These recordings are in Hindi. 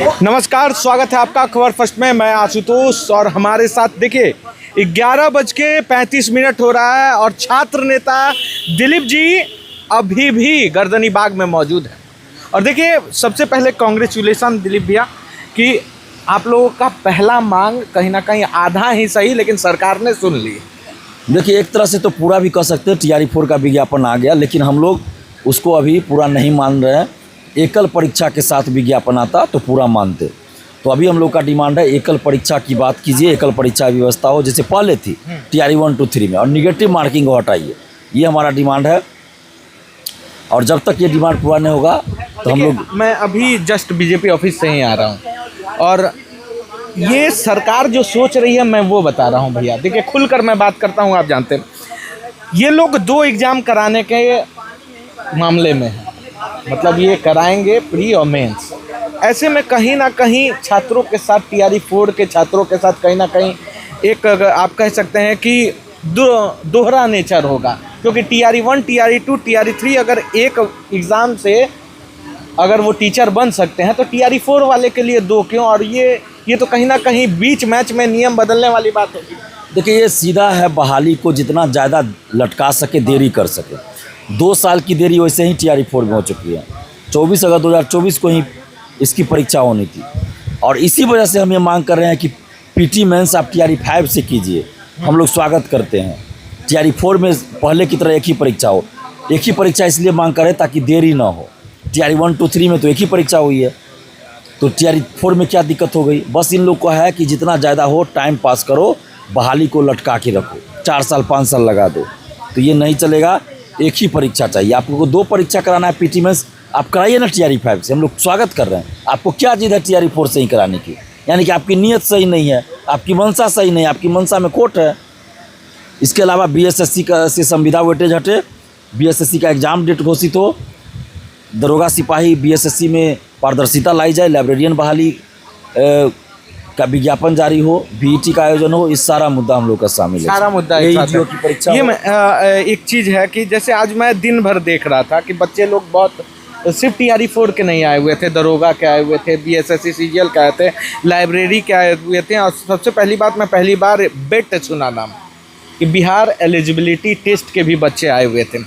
नमस्कार, स्वागत है आपका खबर फर्स्ट में। मैं आशुतोष और हमारे साथ देखिए 11:35 हो रहा है और छात्र नेता दिलीप जी अभी भी गर्दनी बाग में मौजूद है। और देखिए सबसे पहले कांग्रेचुलेसन दिलीप भैया कि आप लोगों का पहला मांग कहीं ना कहीं आधा ही सही लेकिन सरकार ने सुन ली। देखिए एक तरह से तो पूरा भी कह सकते हैं, TRE 4 का विज्ञापन आ गया, लेकिन हम लोग उसको अभी पूरा नहीं मान रहे हैं। एकल परीक्षा के साथ विज्ञापन आता तो पूरा मानते। तो अभी हम लोग का डिमांड है एकल परीक्षा की बात कीजिए, एकल परीक्षा व्यवस्था हो जैसे पहले थी TRE 1 to 3 में, और निगेटिव मार्किंग को हटाइए, ये हमारा डिमांड है। और जब तक ये डिमांड पूरा नहीं होगा तो हम लोग। मैं अभी जस्ट बीजेपी ऑफिस से ही आ रहा हूँ और ये सरकार जो सोच रही है मैं वो बता रहा हूँ भैया। देखिए खुलकर मैं बात करता हूँ, आप जानते हैं ये लोग 2 एग्ज़ाम कराने के मामले में है, मतलब ये कराएंगे प्री और मेंस। ऐसे में कहीं ना कहीं छात्रों के साथ TRE 4 के छात्रों के साथ कहीं ना कहीं एक आप कह सकते हैं कि दोहरा नेचर होगा, क्योंकि TRE 1, TRE 2, TRE 3 अगर एक एग्ज़ाम से अगर वो टीचर बन सकते हैं तो TRE 4 वाले के लिए 2 क्यों? और ये तो कहीं ना कहीं बीच मैच में नियम बदलने वाली बात होगी। देखिए ये सीधा है, बहाली को जितना ज़्यादा लटका सके, देरी कर सके। 2 साल की देरी वैसे ही TRE 4 में हो चुकी है। 24 अगस्त 2024 को ही इसकी परीक्षा होनी थी और इसी वजह से हम ये मांग कर रहे हैं कि PT मेंस आप TRE 5 से कीजिए। हम लोग स्वागत करते हैं। TRE 4 में पहले की तरह एक ही परीक्षा हो। एक ही परीक्षा इसलिए मांग करें ताकि देरी ना हो। TRE 1 to 3 में तो एक ही परीक्षा हुई है, तो TRE 4 में क्या दिक्कत हो गई? बस इन लोग को है कि जितना ज़्यादा हो टाइम पास करो, बहाली को लटका के रखो, 4 साल 5 साल लगा दो, तो ये नहीं चलेगा। एक ही परीक्षा चाहिए। आप लोगों को 2 परीक्षा कराना है PT मेंस, आप कराइए ना TRE 5 से। हम लोग स्वागत कर रहे हैं। आपको क्या जिद है TRE 4 से ही कराने की? यानी कि आपकी नीयत सही नहीं है, आपकी मंशा सही नहीं है, आपकी मंशा में खोट है। इसके अलावा BSSC का से संविदा वेटेज हटे, BSSC का एग्ज़ाम डेट घोषित हो, दरोगा सिपाही BSSC में पारदर्शिता लाई जाए, लाइब्रेरियन बहाली का विज्ञापन जारी हो, BET का आयोजन हो, इस सारा मुद्दा हम लोग का शामिल है। सारा मुद्दा की परीक्षा। ये एक चीज़ है कि जैसे आज मैं दिन भर देख रहा था कि बच्चे लोग बहुत सिर्फ TRE 4 के नहीं आए हुए थे, दरोगा के आए हुए थे, BSSC CGL के आए थे, लाइब्रेरी के आए हुए थे। और सबसे पहली बात, मैं पहली बार बेट सुना नाम कि बिहार एलिजिबिलिटी टेस्ट के भी बच्चे आए हुए थे।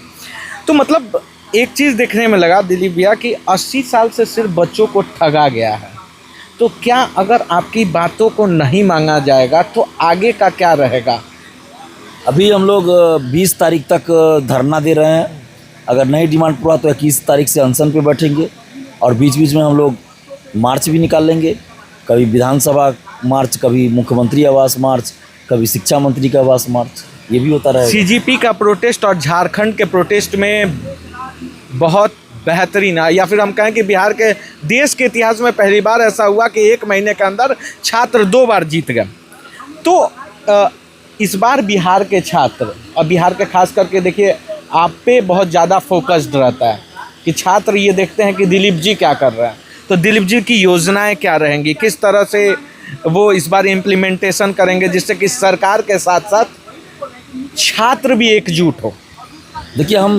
तो मतलब एक चीज़ देखने में लगा दिलीप भैया कि 80 साल से सिर्फ बच्चों को ठगा गया है। तो क्या अगर आपकी बातों को नहीं मांगा जाएगा तो आगे का क्या रहेगा? अभी हम लोग 20 तारीख तक धरना दे रहे हैं। अगर नहीं डिमांड पूरा तो 21 तारीख से अनशन पे बैठेंगे और बीच बीच में हम लोग मार्च भी निकाल लेंगे। कभी विधानसभा मार्च, कभी मुख्यमंत्री आवास मार्च, कभी शिक्षा मंत्री का आवास मार्च, ये भी होता रहेगा। CGP का प्रोटेस्ट और झारखंड के प्रोटेस्ट में बहुत बेहतरीन है, या फिर हम कहें कि बिहार के देश के इतिहास में पहली बार ऐसा हुआ कि 1 महीने के अंदर छात्र 2 बार जीत गए। तो इस बार बिहार के छात्र और बिहार के खास करके देखिए आप पे बहुत ज़्यादा फोकस्ड रहता है कि छात्र ये देखते हैं कि दिलीप जी क्या कर रहे हैं, तो दिलीप जी की योजनाएं क्या रहेंगी, किस तरह से वो इस बार इम्प्लीमेंटेशन करेंगे जिससे कि सरकार के साथ साथ छात्र भी एकजुट हो। देखिए हम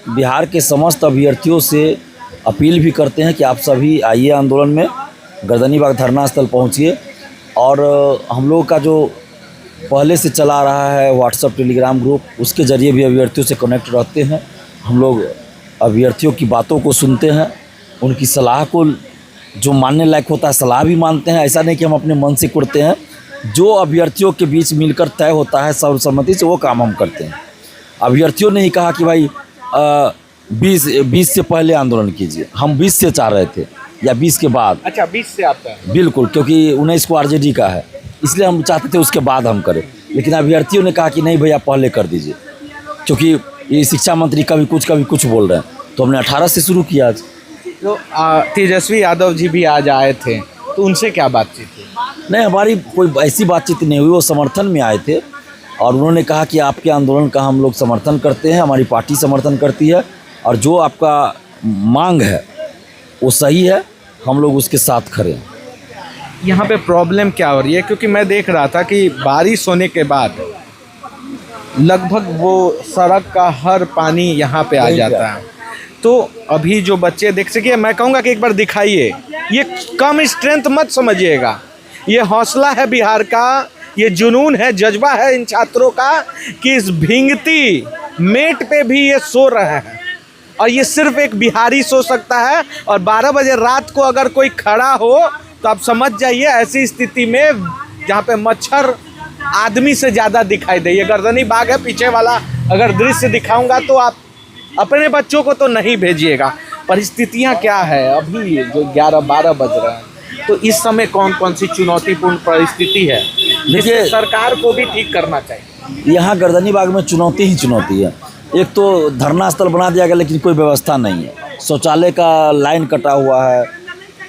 बिहार के समस्त अभ्यर्थियों से अपील भी करते हैं कि आप सभी आइए आंदोलन में, गर्दनी बाग धरना स्थल पहुँचिए। और हम लोग का जो पहले से चला रहा है व्हाट्सएप टेलीग्राम ग्रुप, उसके ज़रिए भी अभ्यर्थियों से कनेक्ट रहते हैं। हम लोग अभ्यर्थियों की बातों को सुनते हैं, उनकी सलाह को जो मानने लायक होता है सलाह भी मानते हैं। ऐसा नहीं कि हम अपने मन से कुड़ते हैं, जो अभ्यर्थियों के बीच मिलकर तय होता है सर्वसम्मति से, वो काम हम करते हैं। अभ्यर्थियों ने ही कहा कि भाई 20 से पहले आंदोलन कीजिए। हम 20 से चाह रहे थे या 20 के बाद। अच्छा 20 से आता है? बिल्कुल, क्योंकि 19 को RJD का है, इसलिए हम चाहते थे उसके बाद हम करें। लेकिन अभ्यर्थियों ने कहा कि नहीं भैया पहले कर दीजिए, क्योंकि ये शिक्षा मंत्री कभी कुछ बोल रहे हैं, तो हमने 18 से शुरू किया आज। तो तेजस्वी यादव जी भी आज आए थे, तो उनसे क्या बातचीत हुई? नहीं, हमारी कोई ऐसी बातचीत नहीं हुई। वो समर्थन में आए थे और उन्होंने कहा कि आपके आंदोलन का हम लोग समर्थन करते हैं, हमारी पार्टी समर्थन करती है, और जो आपका मांग है वो सही है, हम लोग उसके साथ खड़े हैं। यहाँ पे प्रॉब्लम क्या हो रही है? क्योंकि मैं देख रहा था कि बारिश होने के बाद लगभग वो सड़क का हर पानी यहाँ पे आ जाता है। तो अभी जो बच्चे देख सके, मैं कहूँगा कि एक बार दिखाइए ये कम स्ट्रेंथ मत समझिएगा, ये हौसला है बिहार का, ये जुनून है, जज्बा है इन छात्रों का कि इस भींगती मेट पे भी ये सो रहे हैं। और ये सिर्फ एक बिहारी सो सकता है। और 12 बजे रात को अगर कोई खड़ा हो तो आप समझ जाइए ऐसी स्थिति में जहाँ पे मच्छर आदमी से ज़्यादा दिखाई दे। ये गर्दनी बाग है पीछे वाला, अगर दृश्य दिखाऊंगा तो आप अपने बच्चों को तो नहीं भेजिएगा। परिस्थितियाँ क्या है अभी जो 11-12 बज रहे हैं, तो इस समय कौन कौन सी चुनौतीपूर्ण परिस्थिति है जिसे सरकार को भी ठीक करना चाहिए? यहाँ गर्दनी बाग में चुनौती ही चुनौती है। एक तो धरना स्थल बना दिया गया लेकिन कोई व्यवस्था नहीं है, शौचालय का लाइन कटा हुआ है,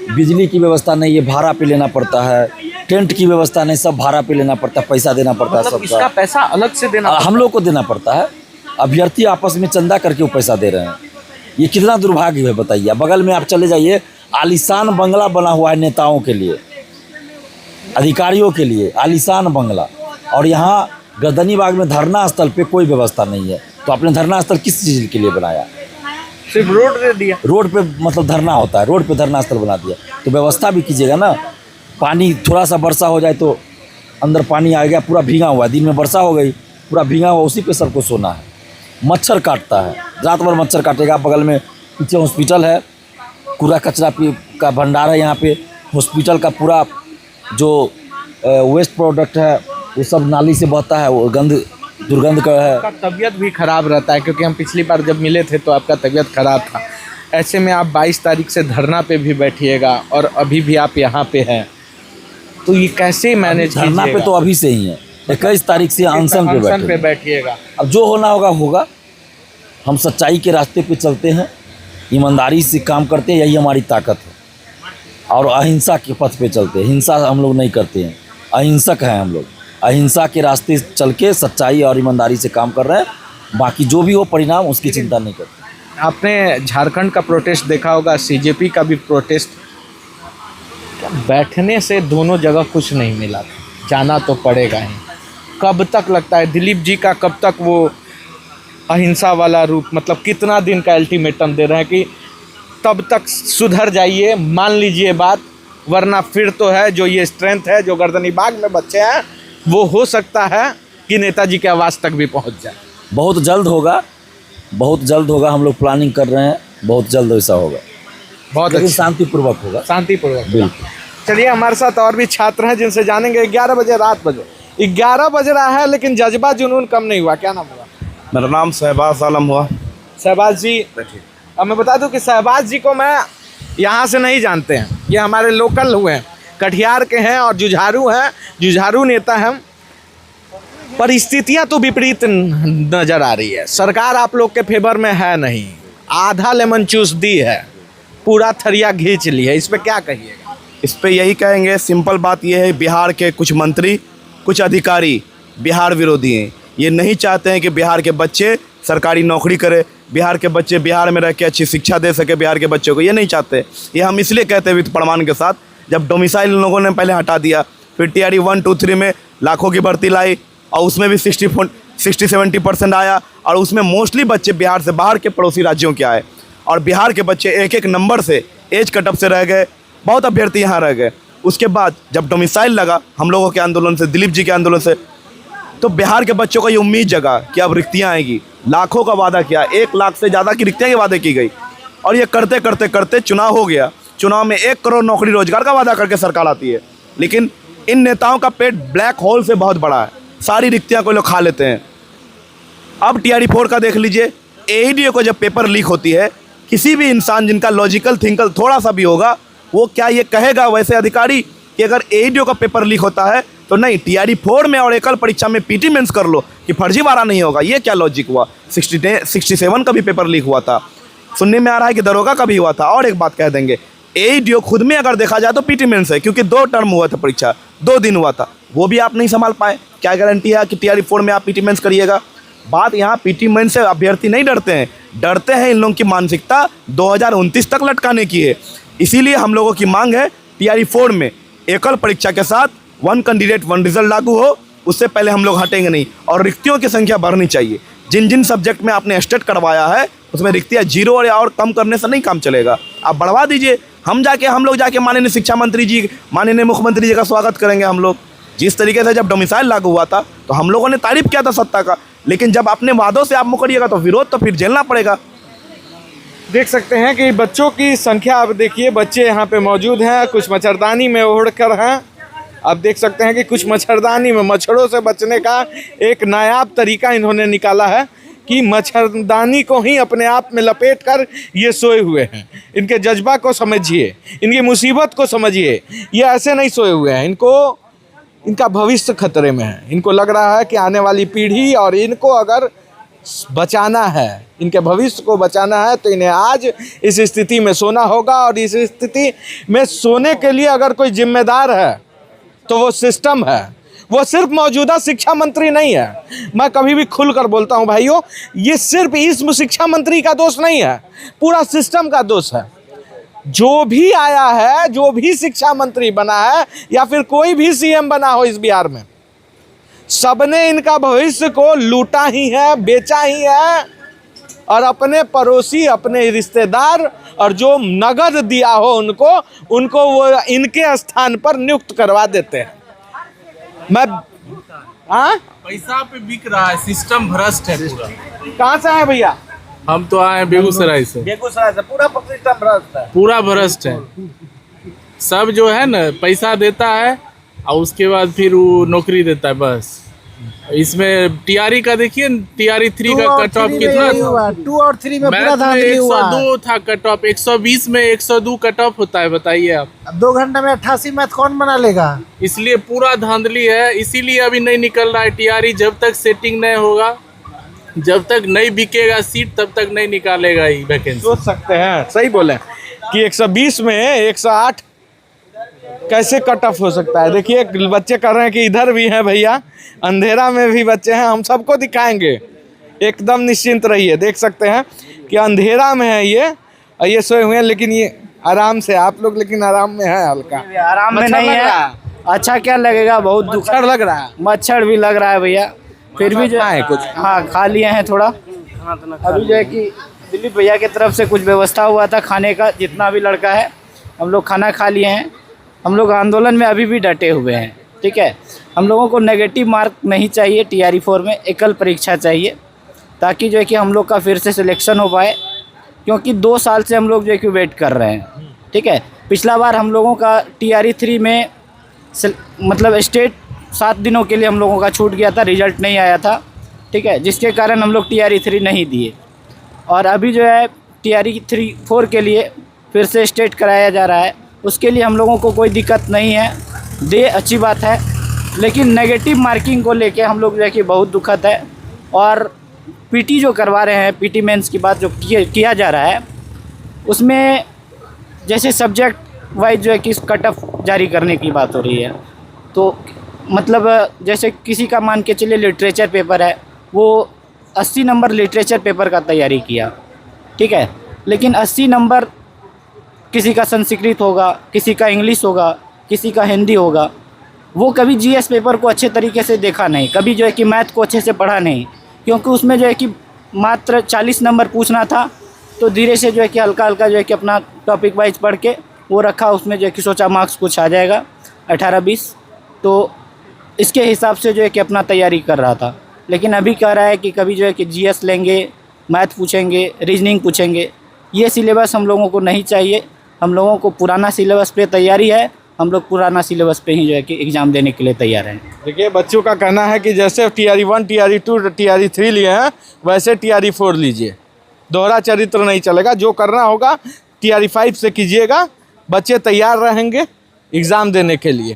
बिजली की व्यवस्था नहीं है, भाड़ा पे लेना पड़ता है, टेंट की व्यवस्था नहीं, सब भाड़ा पे लेना पड़ता है, पैसा देना पड़ता है मतलब सबका। इसका पैसा अलग से देना पड़ता है? हम लोग को देना पड़ता है, अभ्यर्थी आपस में चंदा करके वो पैसा दे रहे हैं। ये कितना दुर्भाग्य है बताइए। बगल में आप चले जाइए, आलीशान बंगला बना हुआ है नेताओं के लिए, अधिकारियों के लिए आलीशान बंगला, और यहाँ गर्दनी बाग में धरना स्थल पे कोई व्यवस्था नहीं है। तो आपने धरना स्थल किस चीज़ के लिए बनाया? सिर्फ रोड दे दिया। रोड पे मतलब धरना होता है, रोड पे धरना स्थल बना दिया, तो व्यवस्था भी कीजिएगा ना। पानी थोड़ा सा वर्षा हो जाए तो अंदर पानी आ गया, पूरा भीगा हुआ, दिन में वर्षा हो गई, पूरा भीगा हुआ, उसी पे सबको सोना है। मच्छर काटता है, रात भर मच्छर काटेगा। बगल में पीछे हॉस्पिटल है, कूड़ा कचरा का भंडार है यहाँ पे। हॉस्पिटल का पूरा जो वेस्ट प्रोडक्ट है वो सब नाली से बहता है, वो दुर्गंध का है। आपका तबीयत भी खराब रहता है, क्योंकि हम पिछली बार जब मिले थे तो आपका तबीयत खराब था। ऐसे में आप 22 तारीख से धरना पे भी बैठिएगा और अभी भी आप यहाँ पे हैं, तो ये कैसे मैनेज कीजिएगा? धरना पे तो अभी से ही है, 21 तारीख से अनशन पे बैठिएगा। अब जो होना होगा होगा। हम सच्चाई के रास्ते पे चलते हैं, ईमानदारी से काम करते हैं, यही हमारी ताकत है। और अहिंसा के पथ पे चलते हैं, हिंसा हम लोग नहीं करते हैं, अहिंसक हैं हम लोग। अहिंसा के रास्ते चल के सच्चाई और ईमानदारी से काम कर रहे हैं। बाकी जो भी हो परिणाम उसकी चिंता नहीं करते। आपने झारखंड का प्रोटेस्ट देखा होगा, सीजेपी का भी प्रोटेस्ट। बैठने से दोनों जगह कुछ नहीं मिला था, जाना तो पड़ेगा ही। कब तक लगता है दिलीप जी का, कब तक वो अहिंसा वाला रूप, मतलब कितना दिन का अल्टीमेटम दे रहे हैं कि तब तक सुधर जाइए, मान लीजिए बात, वरना फिर तो है जो ये स्ट्रेंथ है जो गर्दनी बाग में बच्चे हैं, वो हो सकता है कि नेताजी के आवाज़ तक भी पहुंच जाए। बहुत जल्द होगा, बहुत जल्द होगा। हम लोग प्लानिंग कर रहे हैं, बहुत जल्द ऐसा होगा। बहुत लेकिन अच्छा, शांतिपूर्वक होगा, शांतिपूर्वक। बिल्कुल। चलिए, हमारे साथ और भी छात्र हैं जिनसे जानेंगे। 11 बजे, रात बजे 11 बज रहा है लेकिन जज्बा जुनून कम नहीं हुआ। क्या नाम हुआ? मेरा नाम शहबाज आलम हुआ। शहबाज जी, अब मैं बता दूं कि शहबाज जी को मैं यहाँ से नहीं जानते हैं, ये हमारे लोकल हुए हैं, कटिहार के हैं और जुझारू हैं, जुझारू नेता हैं। परिस्थितियाँ तो विपरीत नज़र आ रही है। सरकार आप लोग के फेवर में है नहीं, आधा लेमन चूस दी है, पूरा थरिया घींच ली है। इस पर क्या कहिएगा? इस पे यही कहेंगे, सिंपल बात यह है, बिहार के कुछ मंत्री, कुछ अधिकारी बिहार विरोधी हैं। ये नहीं चाहते हैं कि बिहार के बच्चे सरकारी नौकरी करें, बिहार के बच्चे बिहार में रह के अच्छी शिक्षा दे सके बिहार के बच्चों को। ये नहीं चाहते। ये हम इसलिए कहते हैं वित्त प्रमाण के साथ, जब डोमिसाइल लोगों ने पहले हटा दिया, फिर TRE 1, 2, 3 में लाखों की भर्ती लाई और उसमें भी 60-70% आया, और उसमें मोस्टली बच्चे बिहार से बाहर के पड़ोसी राज्यों के आए, और बिहार के बच्चे एक एक नंबर से एज कटअप से रह गए, बहुत अभ्यर्थी यहाँ रह गए। उसके बाद जब डोमिसाइल लगा हम लोगों के आंदोलन से, दिलीप जी के आंदोलन से, तो बिहार के बच्चों को ये उम्मीद जगा कि अब रिक्तियाँ आएगी। लाखों का वादा किया, 1 लाख से ज़्यादा की रिक्तियाँ के वादे की गई, और ये करते करते करते चुनाव हो गया। चुनाव में 1 करोड़ नौकरी रोजगार का वादा करके सरकार आती है, लेकिन इन नेताओं का पेट ब्लैक होल से बहुत बड़ा है, सारी रिक्तियाँ को लोग खा लेते हैं। अब TRE 4 का देख लीजिए, AEDO को जब पेपर लीक होती है, किसी भी इंसान जिनका लॉजिकल थिंकल थोड़ा सा भी होगा, वो क्या ये कहेगा वैसे अधिकारी कि अगर AEDO का पेपर लीक होता है तो नहीं, TRE 4 में और एकल परीक्षा में PT मेंस कर लो कि फर्जीवाड़ा नहीं होगा? ये क्या लॉजिक हुआ? 67 का भी पेपर लीक हुआ था, सुनने में आ रहा है कि दरोगा का भी हुआ था। और एक बात कह देंगे, AEDO खुद में अगर देखा जाए तो PT मेंस है, क्योंकि 2 टर्म हुआ था, परीक्षा 2 दिन हुआ था, वो भी आप नहीं संभाल पाए। क्या गारंटी है कि TRE 4 में आप PT मेंस करिएगा? बात यहाँ PT मेंस से अभ्यर्थी नहीं डरते हैं, डरते हैं इन लोगों की मानसिकता 2029 तक लटकाने की है। इसीलिए हम लोगों की मांग है TRE 4 में एकल परीक्षा के साथ 1 कैंडिडेट 1 रिजल्ट लागू हो, उससे पहले हम लोग हटेंगे नहीं। और रिक्तियों की संख्या बढ़नी चाहिए। जिन जिन सब्जेक्ट में आपने स्टेट करवाया है उसमें रिक्तियाँ 0 और कम करने से नहीं काम चलेगा, आप बढ़वा दीजिए। हम लोग जाके माननीय शिक्षा मंत्री जी, माननीय मुख्यमंत्री जी का स्वागत करेंगे। हम लोग जिस तरीके से जब डोमिसाइल लागू हुआ था तो हम लोगों ने तारीफ किया था सत्ता का, लेकिन जब अपने वादों से आप मुकरिएगा तो विरोध तो फिर झेलना पड़ेगा। देख सकते हैं कि बच्चों की संख्या, आप देखिए बच्चे यहाँ पे मौजूद हैं, कुछ मच्छरदानी में ओढ़कर हैं। आप देख सकते हैं कि कुछ मच्छरदानी में, मच्छरों से बचने का एक नायाब तरीका इन्होंने निकाला है कि मच्छरदानी को ही अपने आप में लपेट कर ये सोए हुए हैं। इनके जज्बा को समझिए, इनकी मुसीबत को समझिए। ये ऐसे नहीं सोए हुए हैं, इनका भविष्य खतरे में है। इनको लग रहा है कि आने वाली पीढ़ी और इनको अगर बचाना है, इनके भविष्य को बचाना है, तो इन्हें आज इस स्थिति में सोना होगा। और इस स्थिति में सोने के लिए अगर कोई जिम्मेदार है तो वो सिस्टम है, वो सिर्फ मौजूदा शिक्षा मंत्री नहीं है। मैं कभी भी खुलकर बोलता हूं भाइयों, ये सिर्फ इस शिक्षा मंत्री का दोष नहीं है, पूरा सिस्टम का दोष है। जो भी आया है, जो भी शिक्षा मंत्री बना है या फिर कोई भी सीएम बना हो इस बिहार में, सबने इनका भविष्य को लूटा ही है, बेचा ही है और अपने पड़ोसी, अपने रिश्तेदार और जो नगद दिया हो उनको वो इनके स्थान पर नियुक्त करवा देते हैं। पैसा पे बिक रहा है, सिस्टम भ्रष्ट है पूरा। कहाँ से आए भैया? हम तो आए हैं बेगूसराय से। बेगूसराय से। पूरा सिस्टम भ्रष्ट है, पूरा भ्रष्ट है। सब जो है ना पैसा देता है और उसके बाद फिर वो नौकरी देता है बस। इसमें टीआरई का देखिए, टीआरई 3 का कट ऑफ कितना था? 2 और 3 में पूरा धांधली हुआ। 102 था कट ऑफ, 120 में 102 कट ऑफ होता है, बताइए आप। 2 घंटे में 88 मैथ कौन बना लेगा? इसलिए पूरा धांधली है, इसीलिए अभी नहीं निकल रहा है टीआरई। जब तक सेटिंग नहीं होगा, जब तक नहीं बिकेगा सीट, तब तक नहीं निकालेगा ही वैकेंसी। सोच सकते हैं, सही बोले कि 120 में 108 कैसे कट ऑफ हो सकता है। देखिए बच्चे कर रहे हैं कि इधर भी हैं भैया, अंधेरा में भी बच्चे हैं, हम सबको दिखाएंगे, एकदम निश्चिंत रहिए। देख सकते हैं कि अंधेरा में है ये सोए हुए हैं, लेकिन ये आराम से, आप लोग लेकिन आराम में है, हल्का आराम में नहीं है। अच्छा क्या लगेगा, बहुत मच्छर लग रहा है, मच्छर भी लग रहा है भैया। फिर भी जो है कुछ, हाँ खा लिए हैं थोड़ा। अभी जो है कि दिलीप भैया की तरफ से कुछ व्यवस्था हुआ था खाने का, जितना भी लड़का है हम लोग खाना खा लिए हैं। हम लोग आंदोलन में अभी भी डटे हुए हैं, ठीक है। हम लोगों को नेगेटिव मार्क नहीं चाहिए टीआरई 4 में, एकल परीक्षा चाहिए, ताकि जो है कि हम लोग का फिर से सिलेक्शन हो पाए। क्योंकि 2 साल से हम लोग जो है कि वेट कर रहे हैं, ठीक है। पिछला बार हम लोगों का टीआरई 3 में मतलब स्टेट 7 दिनों के लिए हम लोगों का छूट गया था, रिजल्ट नहीं आया था, ठीक है, जिसके कारण हम लोग टीआरई 3 नहीं दिए। और अभी जो है टीआरई 4 के लिए फिर से स्टेट कराया जा रहा है, उसके लिए हम लोगों को कोई दिक्कत नहीं है, अच्छी बात है। लेकिन नेगेटिव मार्किंग को लेके हम लोग जो है कि बहुत दुखद है। और पीटी जो करवा रहे हैं, पीटी मेंस की बात जो किया जा रहा है, उसमें जैसे सब्जेक्ट वाइज जो है कि कट ऑफ जारी करने की बात हो रही है। तो मतलब जैसे किसी का मान के चलिए लिटरेचर पेपर है, वो 80 नंबर लिटरेचर पेपर का तैयारी किया, ठीक है, लेकिन 80 नंबर किसी का संस्कृत होगा, किसी का इंग्लिश होगा, किसी का हिंदी होगा। वो कभी जीएस पेपर को अच्छे तरीके से देखा नहीं, कभी जो है कि मैथ को अच्छे से पढ़ा नहीं, क्योंकि उसमें जो है कि मात्र 40 नंबर पूछना था। तो धीरे से जो है कि हल्का हल्का जो है कि अपना टॉपिक वाइज पढ़ के वो रखा, उसमें जो है कि सोचा मार्क्स कुछ आ जाएगा 18-20, तो इसके हिसाब से जो है कि अपना तैयारी कर रहा था। लेकिन अभी कह रहा है कि कभी जो है कि जीएस लेंगे, मैथ पूछेंगे, रीजनिंग पूछेंगे। ये सिलेबस हम लोगों को नहीं चाहिए। हम लोगों को पुराना सिलेबस पे तैयारी है, हम लोग पुराना सिलेबस पे ही जो है कि एग्ज़ाम देने के लिए तैयार हैं। देखिए बच्चों का कहना है कि जैसे टीआरई 1, टीआरई 2, टीआरई 3 लिए हैं, वैसे टीआरई 4 लीजिए, दोहरा चरित्र नहीं चलेगा। जो करना होगा टीआरई 5 से कीजिएगा, बच्चे तैयार रहेंगे एग्ज़ाम देने के लिए।